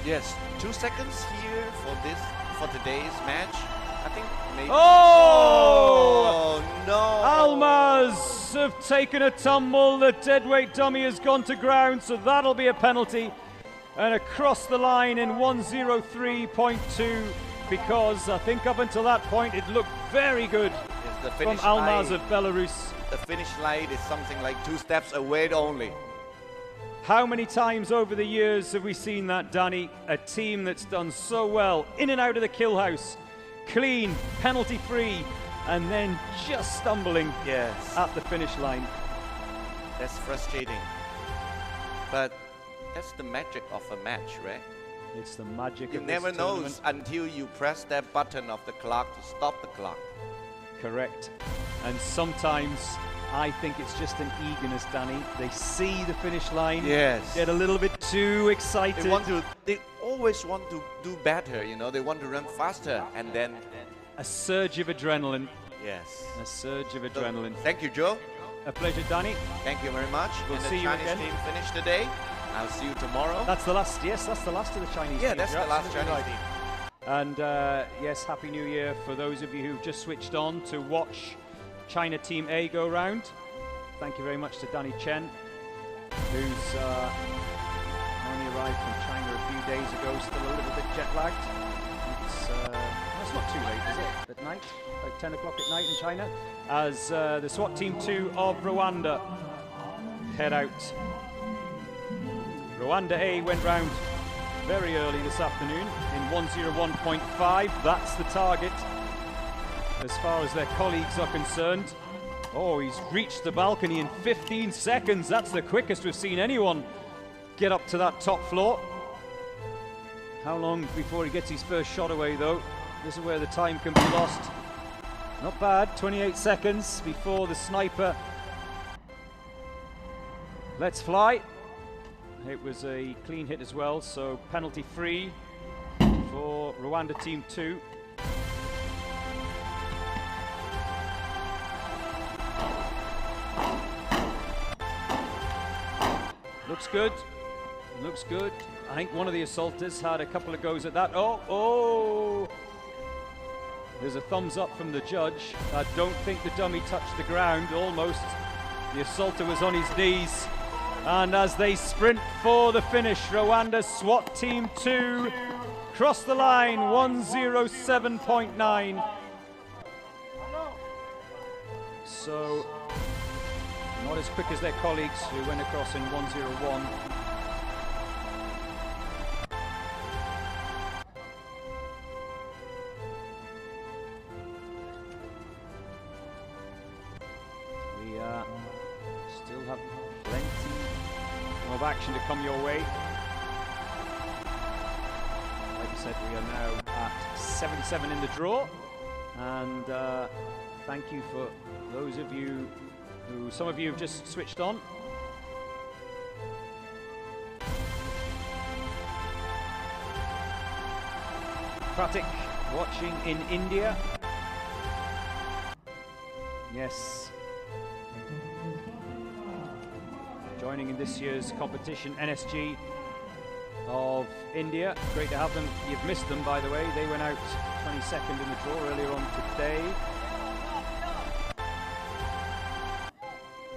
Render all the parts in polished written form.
Yes, 2 seconds here for today's match. I think maybe. Oh! No! Almaz have taken a tumble. The deadweight dummy has gone to ground, so that'll be a penalty. And across the line in 1:03.2, because I think up until that point it looked very good from Almaz of Belarus. The finish line is something like 2 steps away only. How many times over the years have we seen that, Danny? A team that's done so well, in and out of the kill house, clean, penalty-free, and then just stumbling at the finish line. That's frustrating. But that's the magic of a match, right? It's the magic you of never this know tournament. until you press that button of the clock to stop the clock. Correct. And sometimes I think it's just an eagerness, Danny. They see the finish line, get a little bit too excited. They always want to do better, you know. They want to run faster, and then a surge of adrenaline. Yes. A surge of adrenaline. Thank you, Joe. A pleasure, Danny. Thank you very much. We'll see you Chinese again. team finished today. I'll see you tomorrow. That's the last. Yes, that's the last of the Chinese team. Yeah, that's the last Chinese team. And yes, Happy New Year for those of you who've just switched on to watch China Team A go round. Thank you very much to Danny Chen, who's only arrived from China a few days ago, still a little bit jet lagged. It's not too late, is it? At night, about 10 o'clock at night in China, as the SWAT Team 2 of Rwanda head out. Rwanda A went round very early this afternoon in 1:01.5. That's the target as far as their colleagues are concerned. Oh, he's reached the balcony in 15 seconds. That's the quickest we've seen anyone get up to that top floor. How long before he gets his first shot away, though? This is where the time can be lost. Not bad, 28 seconds before the sniper lets fly. It was a clean hit as well, so penalty free for Rwanda Team 2. Looks good. Looks good. I think one of the assaulters had a couple of goes at that. Oh! There's a thumbs up from the judge. I don't think the dummy touched the ground, almost. The assaulter was on his knees. And as they sprint for the finish, Rwanda SWAT Team 2 cross the line, 1:07.9. So, not as quick as their colleagues who went across in 1:01. We still have plenty of action to come your way. Like I said, we are now at 77 in the draw, and thank you for those of you who, some of you have just switched on. Pratik watching in India. Yes. Joining in this year's competition, NSG of India. Great to have them. You've missed them, by the way. They went out 22nd in the draw earlier on today.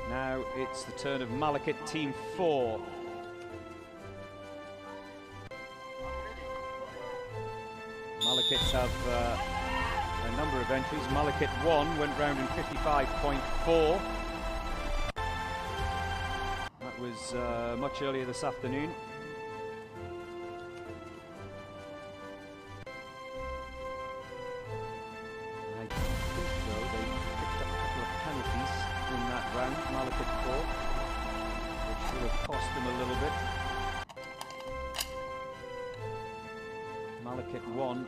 Now it's the turn of Malakit Team 4. Malakits have a number of entries. Malakit 1 went round in 55.4. That was much earlier this afternoon. I think, though, they picked up a couple of penalties in that round, Malakit 4, which would have cost them a little bit. Malakit 1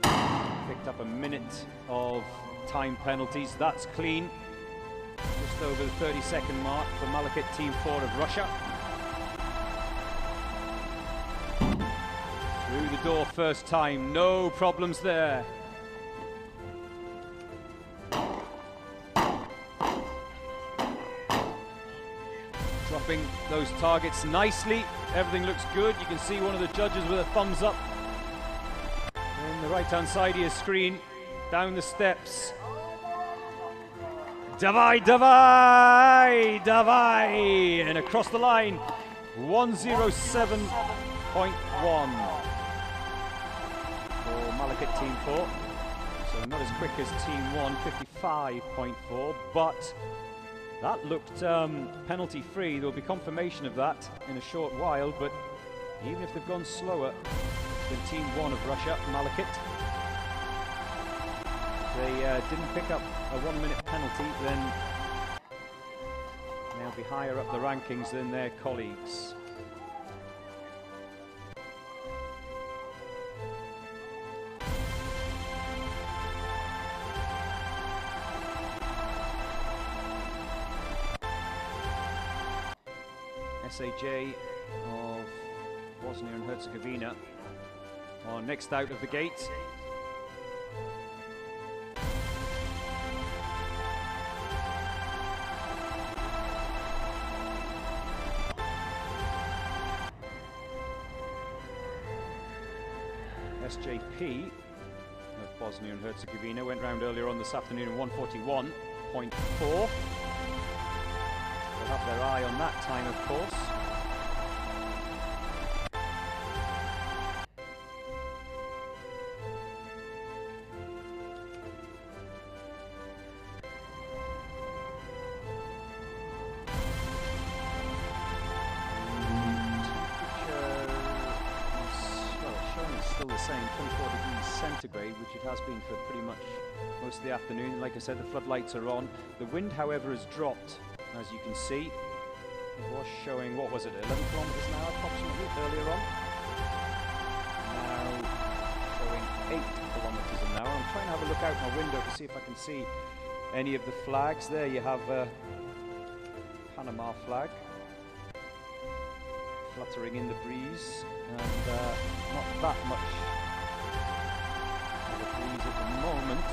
picked up a minute of time penalties. That's clean. Just over the 30-second mark for Malakit Team 4 of Russia. Through the door first time, no problems there. Dropping those targets nicely. Everything looks good. You can see one of the judges with a thumbs up In the right-hand side of your screen, down the steps. Davai, davai, davai, and across the line, 107.1 for Malakit Team 4. So not as quick as Team 1, 55.4, but that looked penalty-free. There'll be confirmation of that in a short while, but even if they've gone slower than Team 1 of Russia, Malakit, they didn't pick up a 1-minute penalty, then they'll be higher up the rankings than their colleagues. SAJ of Bosnia and Herzegovina are next out of the gate. SJP of Bosnia and Herzegovina went round earlier on this afternoon in 141.4. They'll have their eye on that time, of course. Still the same, 24 degrees centigrade, which it has been for pretty much most of the afternoon. Like I said, the floodlights are on. The wind, however, has dropped, as you can see. It was showing, what was it, 11 kilometers an hour approximately earlier on. Now showing 8 kilometers an hour. I'm trying to have a look out my window to see if I can see any of the flags. There you have a Panama flag fluttering in the breeze, and not that much of a breeze at the moment.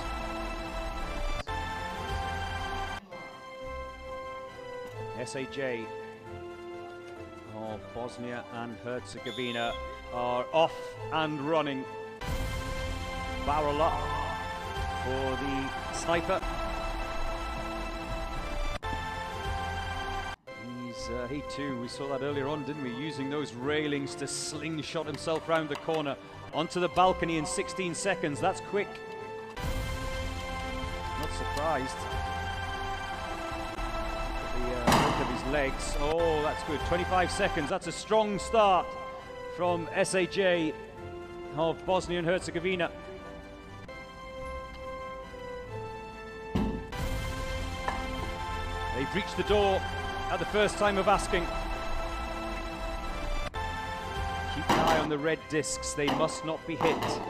SAJ of Bosnia and Herzegovina are off and running. Barrel up for the sniper. He too, we saw that earlier on, didn't we? Using those railings to slingshot himself round the corner onto the balcony in 16 seconds. That's quick. Not surprised. Look at the look of his legs. Oh, that's good. 25 seconds. That's a strong start from SAJ of Bosnia and Herzegovina. They've reached the door at the first time of asking. Keep an eye on the red discs, they must not be hit.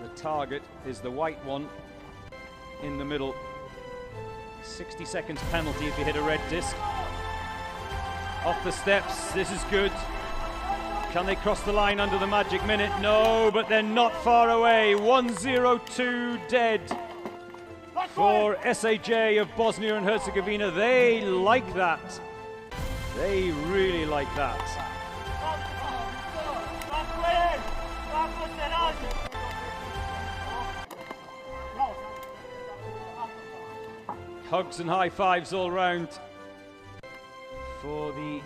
The target is the white one in the middle. 60 seconds penalty if you hit a red disc. Off the steps, this is good. Can they cross the line under the magic minute? No, but they're not far away. 1:02 dead for SAJ of Bosnia and Herzegovina. They like that. They really like that. Hugs and high fives all round for the